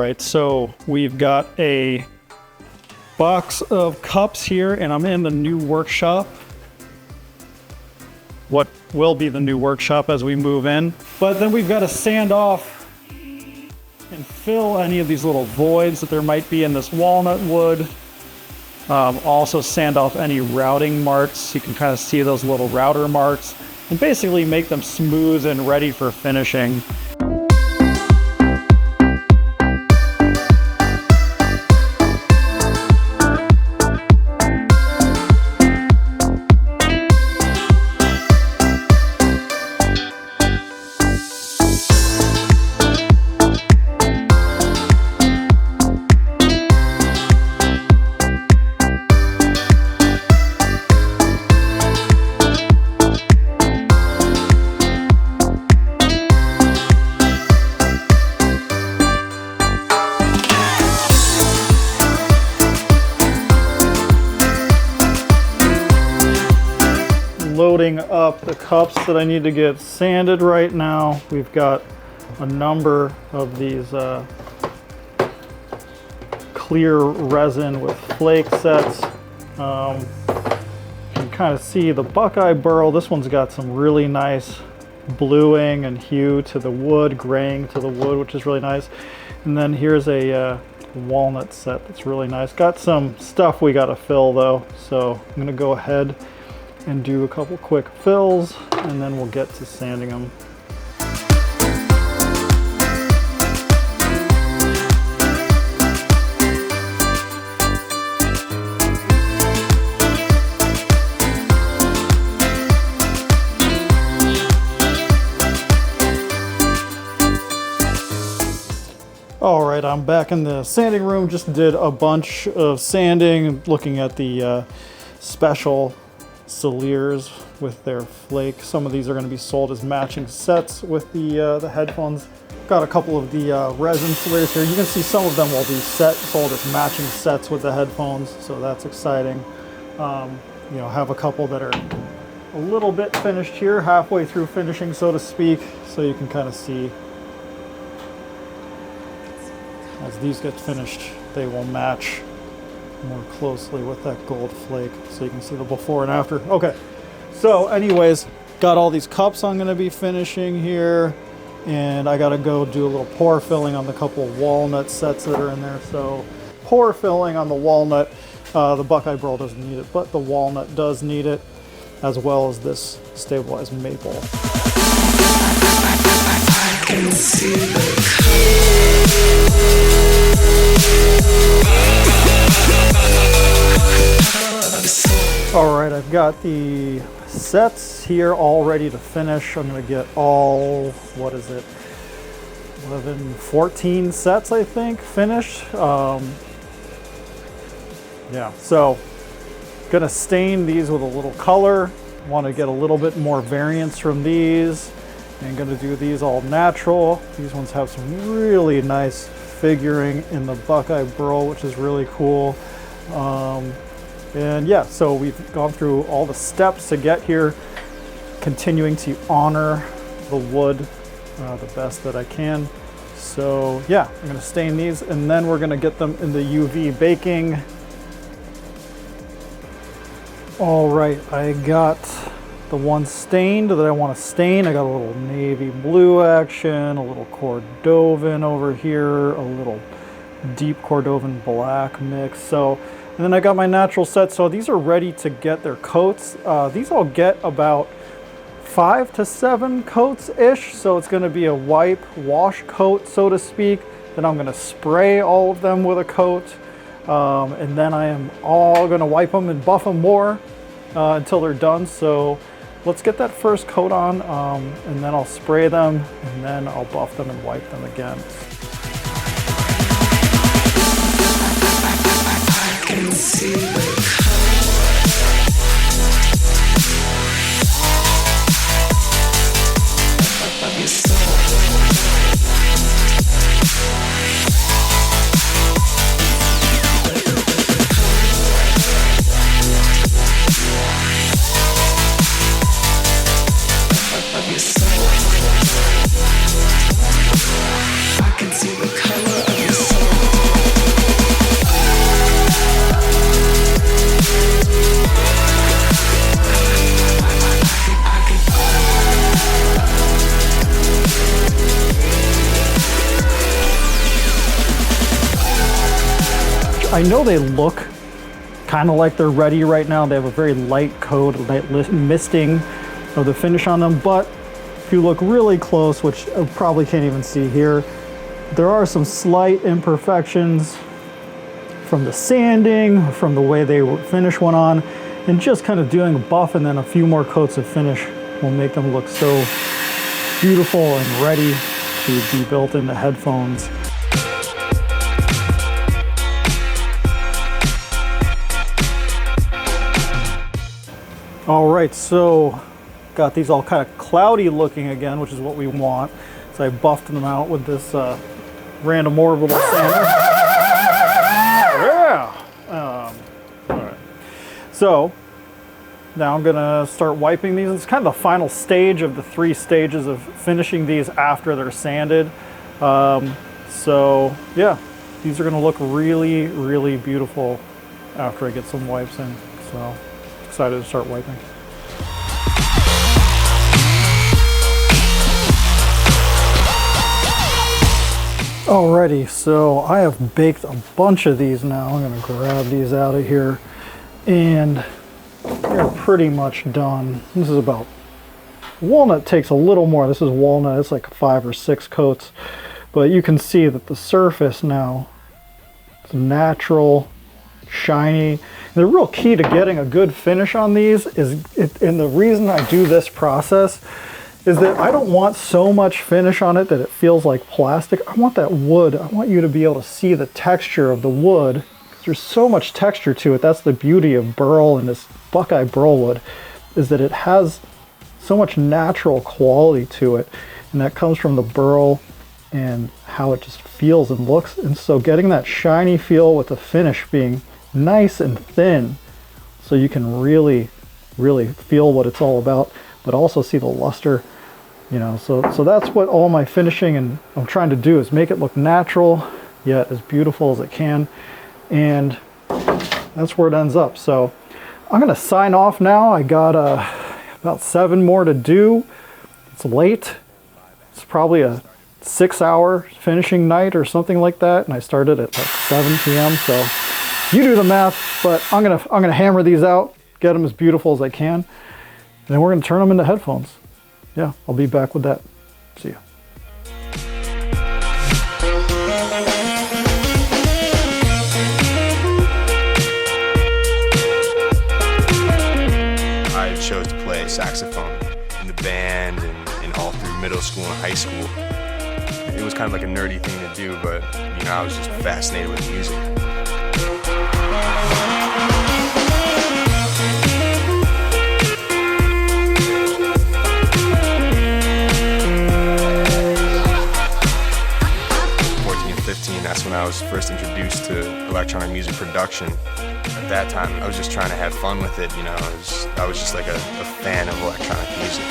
right, so we've got a box of cups here, and I'm in the new workshop. What will be the new workshop as we move in. But then we've got to sand off and fill any of these little voids that there might be in this walnut wood. Also sand off any routing marks. You can kind of see those little router marks and basically make them smooth and ready for finishing. Loading up the cups that I need to get sanded right now. We've got a number of these clear resin with flake sets. You can kind of see the Buckeye burl. This one's got some really nice bluing and hue to the wood, graying to the wood, which is really nice. And then here's a walnut set that's really nice. Got some stuff we got to fill though, so I'm gonna go ahead and do a couple quick fills, and then we'll get to sanding them. All right, I'm back in the sanding room. Just did a bunch of sanding, looking at the special Soliers with their flake. Some of these are going to be sold as matching sets with the headphones. Got a couple of the resin Soliers here. You can see some of them will be sold as matching sets with the headphones, so that's exciting. You know, have a couple that are a little bit finished here, halfway through finishing, so to speak, so you can kind of see as these get finished, they will match more closely with that gold flake, so you can see the before and after. Okay, so anyways, got all these cups I'm going to be finishing here, and I got to go do a little pour filling on the couple walnut sets that are in there. So pour filling on the walnut, the Buckeye burl doesn't need it, but the walnut does need it, as well as this stabilized maple. I can see All right, I've got the sets here all ready to finish. I'm going to get all, what is it, 11, 14 sets, I think, finished. Yeah, so going to stain these with a little color. Want to get a little bit more variance from these. And going to do these all natural. These ones have some really nice figuring in the Buckeye burl, which is really cool. And yeah, so we've gone through all the steps to get here, continuing to honor the wood the best that I can. So yeah, I'm gonna stain these, and then we're gonna get them in the UV baking. All right, I got the one stained that I want to stain. I got a little navy blue action, a little Cordovan over here, a little deep Cordovan black mix. So, and then I got my natural set. So these are ready to get their coats. These all get about 5 to 7 coats-ish. So it's going to be a wipe wash coat, so to speak. Then I'm going to spray all of them with a coat. And then I am all going to wipe them and buff them more until they're done. So let's get that first coat on, and then I'll spray them, and then I'll buff them and wipe them again. I can see the color of your soul. I know they look kind of like they're ready right now. They have a very light coat, light misting of the finish on them, but if you look really close, which I probably can't even see here, there are some slight imperfections from the sanding, from the way they finish went on, and just kind of doing a buff and then a few more coats of finish will make them look so beautiful and ready to be built into headphones. All right, so got these all kind of cloudy looking again, which is what we want. So I buffed them out with this random orbital sander. Yeah! All right. So now I'm gonna start wiping these. It's kind of the final stage of the 3 stages of finishing these after they're sanded. So yeah, these are gonna look really, really beautiful after I get some wipes in. So excited to start wiping. Alrighty, so I have baked a bunch of these now. I'm gonna grab these out of here, and they're pretty much done. This is about, walnut takes a little more. This is walnut, it's like 5 or 6 coats, but you can see that the surface now is natural, shiny. The real key to getting a good finish on these is, and the reason I do this process is that I don't want so much finish on it that it feels like plastic. I want that wood. I want you to be able to see the texture of the wood. There's so much texture to it. That's the beauty of burl and this Buckeye burl wood, is that it has so much natural quality to it, and that comes from the burl and how it just feels and looks. And so getting that shiny feel with the finish being nice and thin, so you can really, really feel what it's all about, but also see the luster, you know. So that's what all my finishing and I'm trying to do, is make it look natural yet as beautiful as it can, and that's where it ends up. So I'm gonna sign off now. I got about 7 more to do. It's late. It's probably a 6-hour finishing night or something like that, and I started at like 7 p.m. So you do the math, but I'm gonna hammer these out, get them as beautiful as I can, and then we're gonna turn them into headphones. Yeah, I'll be back with that. See ya. I chose to play saxophone in the band and all through middle school and high school. It was kind of like a nerdy thing to do, but you know, I was just fascinated with music. 15, that's when I was first introduced to electronic music production. At that time, I was just trying to have fun with it, you know. I was just like a fan of electronic music.